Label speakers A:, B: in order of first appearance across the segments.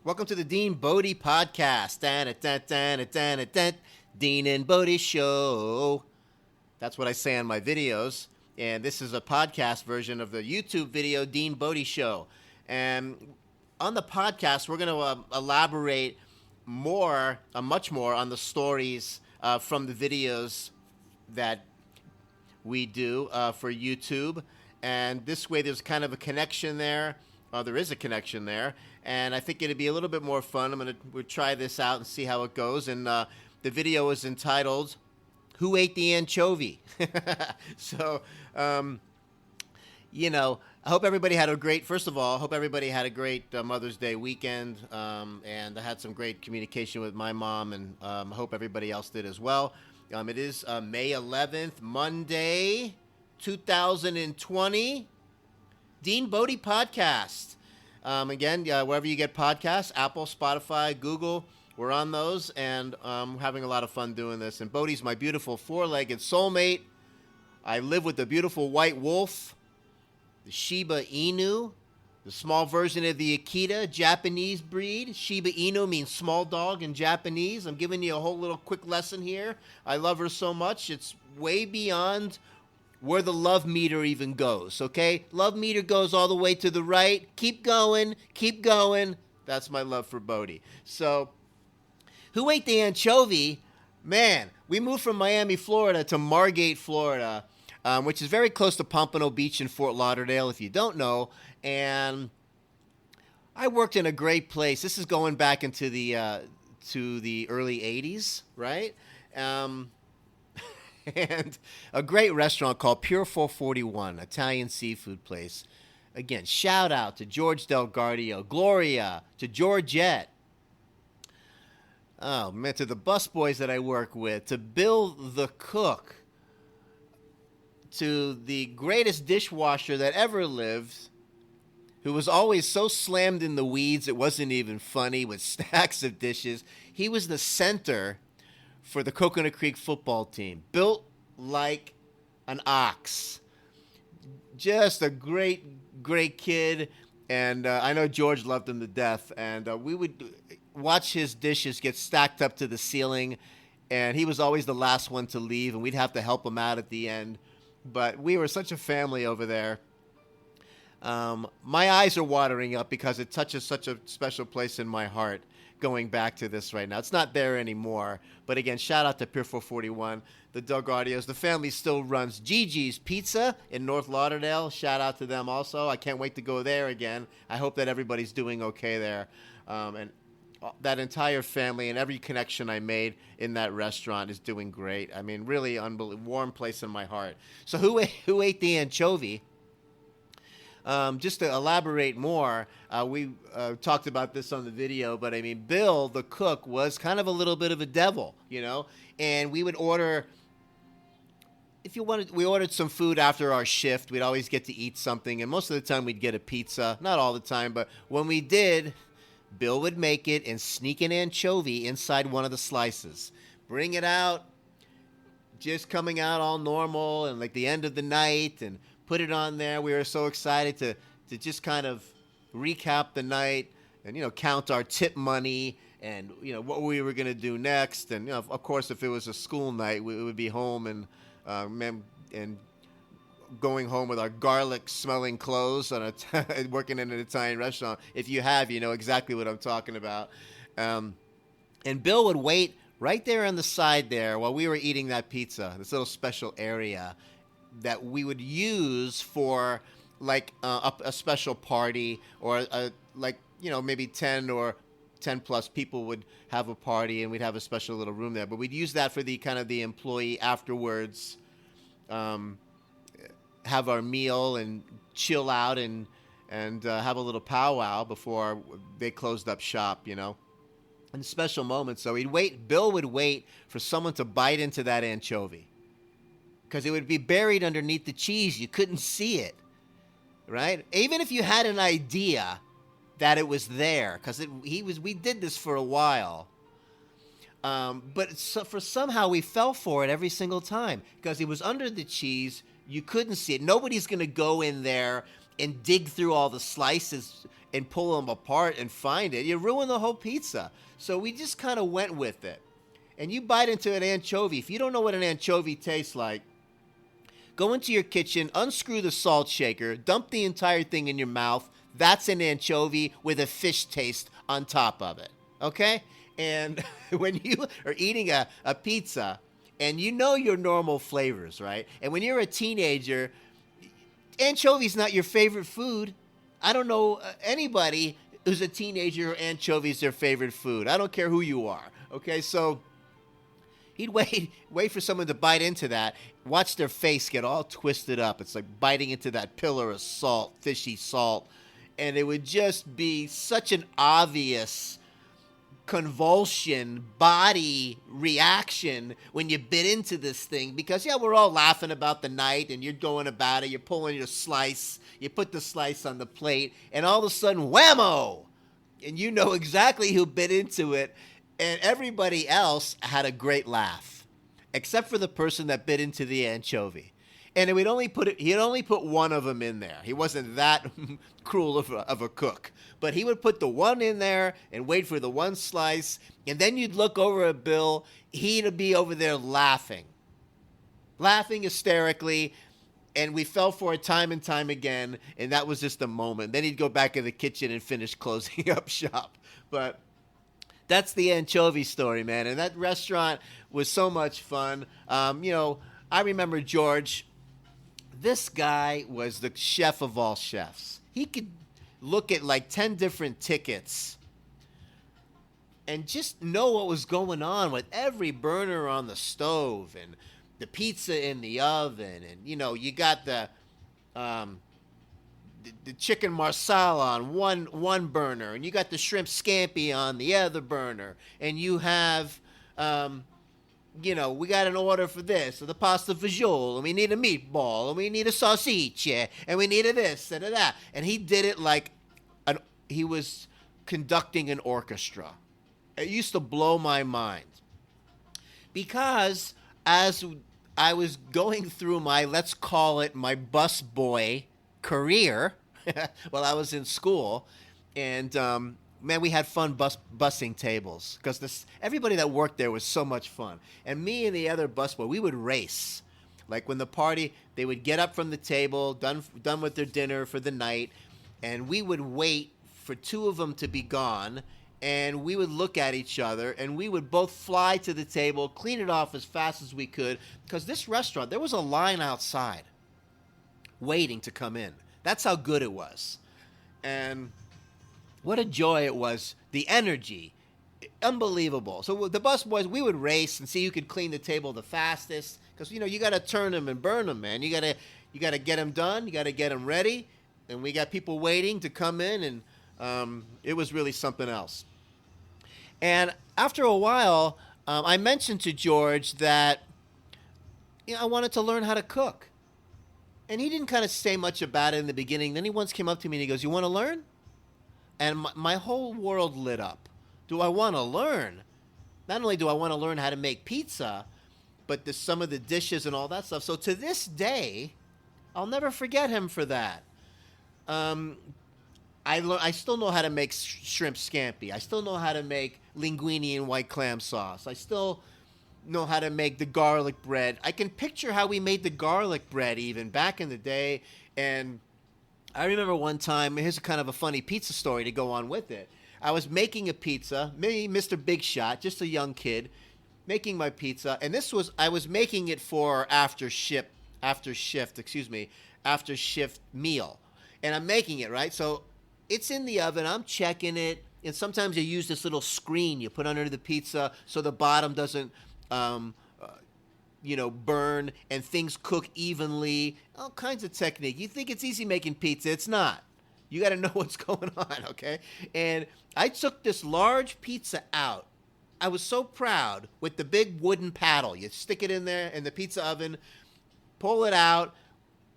A: Welcome to the DeanBodi podcast. Dean and Bodie Show. That's what I say on my videos. And this is a podcast version of the YouTube video DeanBodi Show. And on the podcast, we're going to elaborate much more on the stories from the videos that we do for YouTube. And this way, there's kind of a connection there. There is a connection there, and I think it'd be a little bit more fun. We'll try this out and see how it goes. And the video is entitled "Who Ate the Anchovy?" So, I hope everybody had a great. First of all, I hope everybody had a great Mother's Day weekend, and I had some great communication with my mom, and I hope everybody else did as well. It is May 11th, Monday, 2020. DeanBodi podcast. Again, wherever you get podcasts, Apple, Spotify, Google, we're on those, and having a lot of fun doing this. And Bodhi's my beautiful four-legged soulmate. I live with the beautiful white wolf, the Shiba Inu, the small version of the Akita, Japanese breed. Shiba Inu means small dog in Japanese. I'm giving you a whole little quick lesson here. I love her so much. It's way beyond where the love meter even goes, okay? Love meter goes all the way to the right. Keep going, keep going. That's my love for Bodhi. So, who ate the anchovy? Man, we moved from Miami, Florida to Margate, Florida, which is very close to Pompano Beach in Fort Lauderdale, if you don't know. And I worked in a great place. This is going back into the early 80s, right? And a great restaurant called Pier 441, Italian seafood place. Again, shout out to George DelGuardio, Gloria, to Georgette. Oh, man, to the busboys that I work with, to Bill the cook, to the greatest dishwasher that ever lived, who was always so slammed in the weeds it wasn't even funny, with stacks of dishes. He was the center for the Coconut Creek football team, built like an ox. Just a great kid, and I know George loved him to death, and we would watch his dishes get stacked up to the ceiling, and he was always the last one to leave, and we'd have to help him out at the end. But we were such a family over there. My eyes are watering up because it touches such a special place in my heart. Going back to this right now. It's not there anymore. But again, shout out to Pier 441, the DelGuardios. The family still runs Gigi's Pizza in North Lauderdale. Shout out to them also. I can't wait to go there again. I hope that everybody's doing okay there. And that entire family and every connection I made in that restaurant is doing great. I mean, really warm place in my heart. So who ate the anchovy? Just to elaborate more, we talked about this on the video, but I mean, Bill, the cook, was kind of a little bit of a devil, and we would order, we ordered some food after our shift. We'd always get to eat something, and most of the time we'd get a pizza. Not all the time, but when we did, Bill would make it and sneak an anchovy inside one of the slices. Bring it out, just coming out all normal, and like the end of the night, and put it on there. We were so excited to just kind of recap the night and, count our tip money and, what we were going to do next. And, of course, if it was a school night, we would be home and going home with our garlic-smelling clothes working in an Italian restaurant. If you have, you know exactly what I'm talking about. And Bill would wait right there on the side there while we were eating that pizza, this little special area that we would use for like a special party, or maybe 10 or 10 plus people would have a party, and we'd have a special little room there. But we'd use that for the kind of the employee afterwards, have our meal and chill out and have a little powwow before they closed up shop, And special moments. So Bill would wait for someone to bite into that anchovy, because it would be buried underneath the cheese. You couldn't see it, right? Even if you had an idea that it was there, because we did this for a while. But somehow we fell for it every single time, because it was under the cheese. You couldn't see it. Nobody's going to go in there and dig through all the slices and pull them apart and find it. You ruin the whole pizza. So we just kind of went with it. And you bite into an anchovy. If you don't know what an anchovy tastes like, go into your kitchen, unscrew the salt shaker, dump the entire thing in your mouth. That's an anchovy with a fish taste on top of it. Okay? And when you are eating a pizza, and you know your normal flavors, right? And when you're a teenager, anchovy's not your favorite food. I don't know anybody who's a teenager, anchovy's their favorite food. I don't care who you are. Okay? So he'd wait for someone to bite into that, watch their face get all twisted up. It's like biting into that pillar of salt, fishy salt. And it would just be such an obvious convulsion, body reaction when you bit into this thing. Because, yeah, we're all laughing about the night, and you're going about it. You're pulling your slice. You put the slice on the plate, and all of a sudden, whammo! And you know exactly who bit into it. And everybody else had a great laugh, except for the person that bit into the anchovy. And he'd only put one of them in there. He wasn't that cruel of a cook. But he would put the one in there and wait for the one slice. And then you'd look over at Bill. He'd be over there laughing hysterically. And we fell for it time and time again. And that was just a moment. Then he'd go back in the kitchen and finish closing up shop. But that's the anchovy story, man. And that restaurant was so much fun. I remember George. This guy was the chef of all chefs. He could look at like 10 different tickets and just know what was going on with every burner on the stove and the pizza in the oven. And, you got the chicken marsala on one burner, and you got the shrimp scampi on the other burner, and you have we got an order for this, or the pasta fagioli, and we need a meatball, and we need a sausage, and we need a this and a that. And he did it like he was conducting an orchestra. It used to blow my mind. Because as I was going through let's call it my busboy career, while I was in school, and man, we had fun bussing tables because everybody that worked there was so much fun. And me and the other busboy, we would race. Like when the party, they would get up from the table, done with their dinner for the night, and we would wait for two of them to be gone, and we would look at each other, and we would both fly to the table, clean it off as fast as we could, because this restaurant, there was a line outside waiting to come in. That's how good it was. And what a joy it was. The energy. Unbelievable. So the busboys, we would race and see who could clean the table the fastest. Because, you got to turn them and burn them, man. You got to get them done. You got to get them ready. And we got people waiting to come in. And it was really something else. And after a while, I mentioned to George that I wanted to learn how to cook. And he didn't kind of say much about it in the beginning. Then he once came up to me and he goes, "You want to learn?" And my whole world lit up. Do I want to learn? Not only do I want to learn how to make pizza, but some of the dishes and all that stuff. So to this day, I'll never forget him for that. I still know how to make shrimp scampi. I still know how to make linguine and white clam sauce. I still know how to make the garlic bread. I can picture how we made the garlic bread even back in the day. And I remember one time, here's kind of a funny pizza story to go on with it. I was making a pizza, me, Mr. Big Shot, just a young kid, making my pizza. And I was making it for after shift meal. And I'm making it, right? So it's in the oven, I'm checking it. And sometimes you use this little screen you put under the pizza so the bottom doesn't burn and things cook evenly. All kinds of technique. You think it's easy making pizza. It's not. You got to know what's going on, okay? And I took this large pizza out. I was so proud with the big wooden paddle. You stick it in there in the pizza oven, pull it out.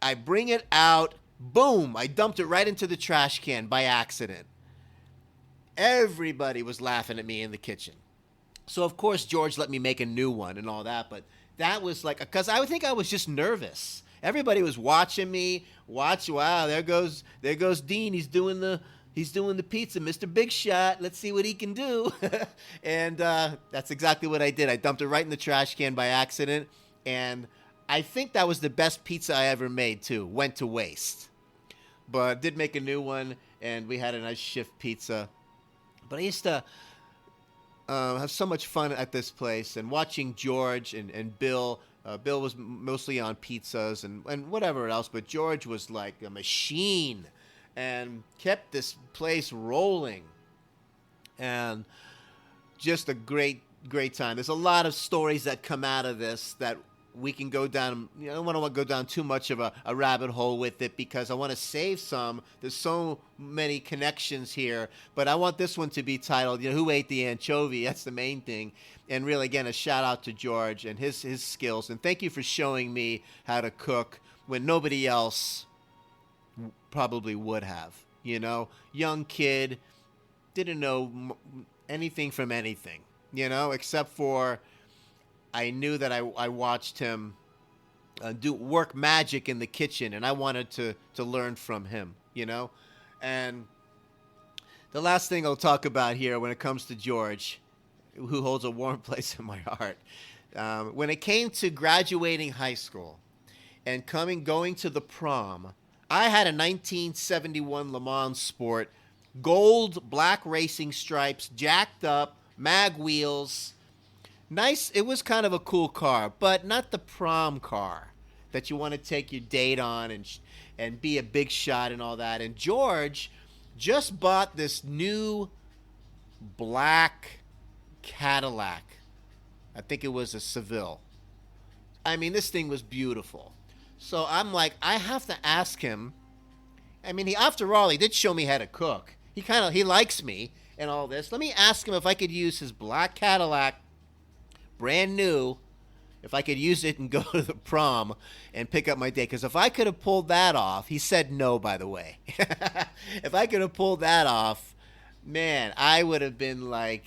A: I bring it out. Boom. I dumped it right into the trash can by accident. Everybody was laughing at me in the kitchen. So, of course, George let me make a new one and all that. But that was because I would think I was just nervous. Everybody was watching me. Wow, there goes Dean. He's doing the pizza, Mr. Big Shot. Let's see what he can do. And that's exactly what I did. I dumped it right in the trash can by accident, and I think that was the best pizza I ever made too. Went to waste, but did make a new one, and we had a nice shift pizza. But I used to have so much fun at this place, and watching George and Bill. Bill was mostly on pizzas and whatever else, but George was like a machine and kept this place rolling. And just a great time. There's a lot of stories that come out of this that we can go down. I don't want to go down too much of a rabbit hole with it because I want to save some. There's so many connections here, but I want this one to be titled, Who Ate the Anchovy? That's the main thing. And really, again, a shout out to George and his skills. And thank you for showing me how to cook when nobody else probably would have. Young kid, didn't know anything from anything, except for I knew that I watched him work magic in the kitchen, and I wanted to learn from him, And the last thing I'll talk about here when it comes to George, who holds a warm place in my heart, when it came to graduating high school and going to the prom, I had a 1971 Le Mans Sport, gold, black racing stripes, jacked up, mag wheels. Nice. It was kind of a cool car, but not the prom car that you want to take your date on and be a big shot and all that. And George just bought this new black Cadillac. I think it was a Seville. I mean, this thing was beautiful. So I'm like, I have to ask him. I mean, after all, he did show me how to cook. He likes me and all this. Let me ask him if I could use his black Cadillac, brand new, if I could use it and go to the prom and pick up my date. Because if I could have pulled that off, he said no, by the way. If I could have pulled that off, man, I would have been like,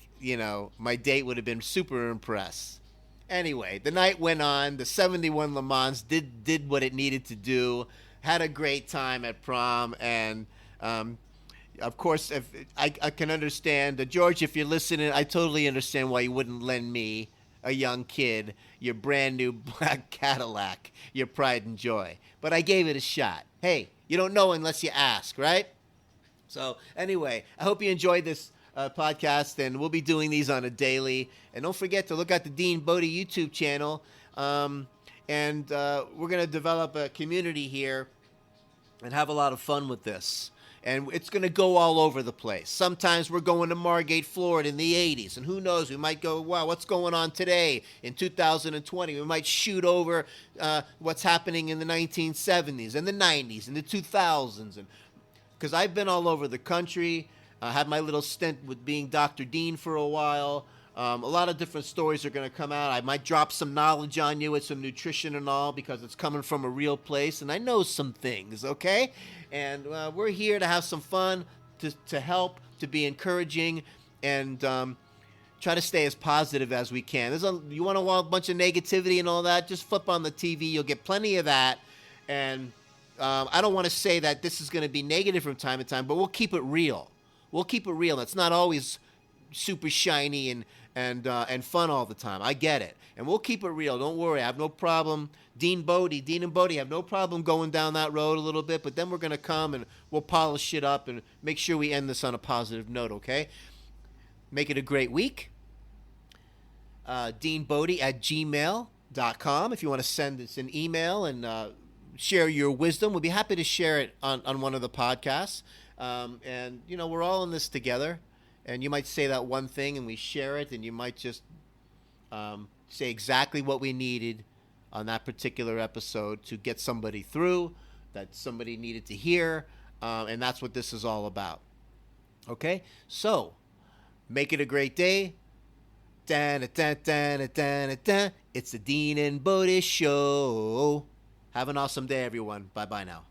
A: my date would have been super impressed. Anyway, the night went on. The 71 Le Mans did what it needed to do. Had a great time at prom. And, of course, if I can understand. George, if you're listening, I totally understand why you wouldn't lend me, a young kid, your brand new black Cadillac, your pride and joy. But I gave it a shot. Hey, you don't know unless you ask, right? So anyway, I hope you enjoyed this podcast, and we'll be doing these on a daily. And don't forget to look at the DeanBodi YouTube channel. And we're going to develop a community here and have a lot of fun with this. And it's going to go all over the place. Sometimes we're going to Margate, Florida in the 80s. And who knows, we might go, wow, what's going on today in 2020? We might shoot over what's happening in the 1970s and the 90s and the 2000s. And because I've been all over the country. I had my little stint with being Dr. Dean for a while. A lot of different stories are going to come out. I might drop some knowledge on you with some nutrition and all because it's coming from a real place. And I know some things, okay? And we're here to have some fun, to help, to be encouraging, and try to stay as positive as we can. You want a bunch of negativity and all that, just flip on the TV. You'll get plenty of that. And I don't want to say that this is going to be negative from time to time, but we'll keep it real. We'll keep it real. It's not always super shiny and fun all the time. I get it. And we'll keep it real. Don't worry. I have no problem. Dean and Bodie have no problem going down that road a little bit, but then we're going to come and we'll polish it up and make sure we end this on a positive note, okay? Make it a great week. DeanBodi@gmail.com if you want to send us an email and share your wisdom. We'll be happy to share it on one of the podcasts. And, we're all in this together. And you might say that one thing and we share it, and you might just say exactly what we needed on that particular episode to get somebody through that somebody needed to hear. And that's what this is all about. Okay? So, make it a great day. It's the Dean and Bodie Show. Have an awesome day, everyone. Bye-bye now.